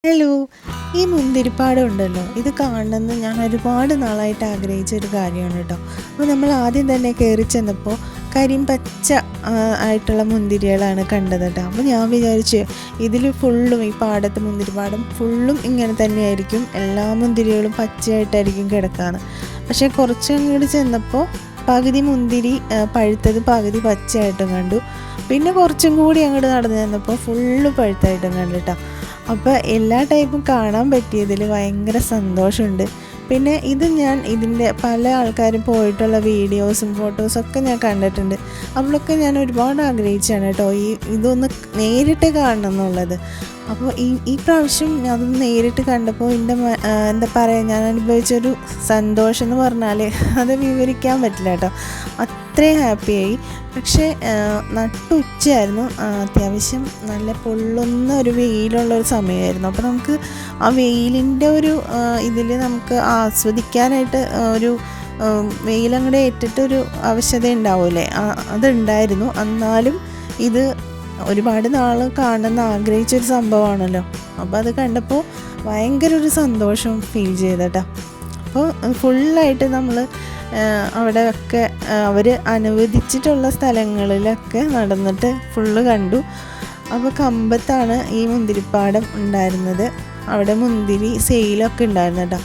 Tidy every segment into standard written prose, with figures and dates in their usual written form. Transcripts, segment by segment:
Hello, ഈ മുന്തിരിപ്പാടം ഉണ്ടല്ലോ, ഇത് കാണണമെന്ന് ഞാൻ ഒരുപാട് നാളായിട്ട് ആഗ്രഹിച്ച ഒരു കാര്യമാണ് കേട്ടോ. അപ്പോൾ നമ്മൾ ആദ്യം തന്നെ കയറി ചെന്നപ്പോൾ കരിമ്പച്ച ആയിട്ടുള്ള മുന്തിരികളാണ് കണ്ടത് കേട്ടോ. അപ്പോൾ ഞാൻ വിചാരിച്ചു ഇതിൽ ഫുള്ളും ഈ പാടത്ത് മുന്തിരിപ്പാടം ഫുള്ളും ഇങ്ങനെ തന്നെയായിരിക്കും, എല്ലാ മുന്തിരികളും പച്ചയായിട്ടായിരിക്കും കിടക്കാന്ന്. പക്ഷേ കുറച്ചങ്ങോട്ട് ചെന്നപ്പോൾ പകുതി മുന്തിരി പഴുത്തത് പകുതി പച്ചയായിട്ടും കണ്ടു. പിന്നെ കുറച്ചും കൂടി അങ്ങോട്ട് നടന്നു ചെന്നപ്പോൾ ഫുള്ള് പഴുത്തായിട്ടും കണ്ടു കേട്ടോ. അപ്പോൾ എല്ലാ ടൈപ്പും കാണാൻ പറ്റിയതിൽ ഭയങ്കര സന്തോഷമുണ്ട്. പിന്നെ ഇതിൻ്റെ പല ആൾക്കാരും പോയിട്ടുള്ള വീഡിയോസും ഫോട്ടോസൊക്കെ ഞാൻ കണ്ടിട്ടുണ്ട്. അവിടെയൊക്കെ ഞാൻ ഒരുപാട് ആഗ്രഹിച്ചാണ് കേട്ടോ ഇതൊന്ന് നേരിട്ട് കാണണം എന്നുള്ളത്. അപ്പോൾ ഈ പ്രാവശ്യം അതൊന്ന് നേരിട്ട് കണ്ടപ്പോൾ എന്താ പറയുക, ഞാൻ അനുഭവിച്ചൊരു സന്തോഷം എന്ന് പറഞ്ഞാൽ അത് വിവരിക്കാൻ പറ്റില്ല കേട്ടോ. അത്രയും ഹാപ്പിയായി. പക്ഷേ നട്ടുച്ചയായിരുന്നു, അത്യാവശ്യം നല്ല പൊള്ളുന്ന ഒരു വെയിലുള്ളൊരു സമയമായിരുന്നു. അപ്പോൾ നമുക്ക് ആ വെയിലിൻ്റെ ഒരു ഇതിൽ നമുക്ക് ആസ്വദിക്കാനായിട്ട് ഒരു വെയിലങ്ങടെ ഏറ്റിട്ടൊരു ആവശ്യത ഉണ്ടാവില്ലേ, അതുണ്ടായിരുന്നു. എന്നാലും ഇത് ഒരുപാട് നാൾ കാണുന്ന ആഗ്രഹിച്ചൊരു സംഭവമാണല്ലോ. അപ്പോൾ അത് കണ്ടപ്പോൾ ഭയങ്കര ഒരു സന്തോഷം ഫീൽ ചെയ്തട്ടോ. അപ്പോൾ ഫുള്ളായിട്ട് നമ്മൾ അവിടെയൊക്കെ അവർ അനുവദിച്ചിട്ടുള്ള സ്ഥലങ്ങളിലൊക്കെ നടന്നിട്ട് ഫുള്ള് കണ്ടു. അപ്പോൾ കമ്പത്താണ് ഈ മുന്തിരിപ്പാടം ഉണ്ടായിരുന്നത്. അവിടെ മുന്തിരി സെയിലൊക്കെ ഉണ്ടായിരുന്നു കേട്ടോ.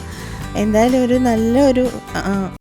എന്തായാലും ഒരു നല്ലൊരു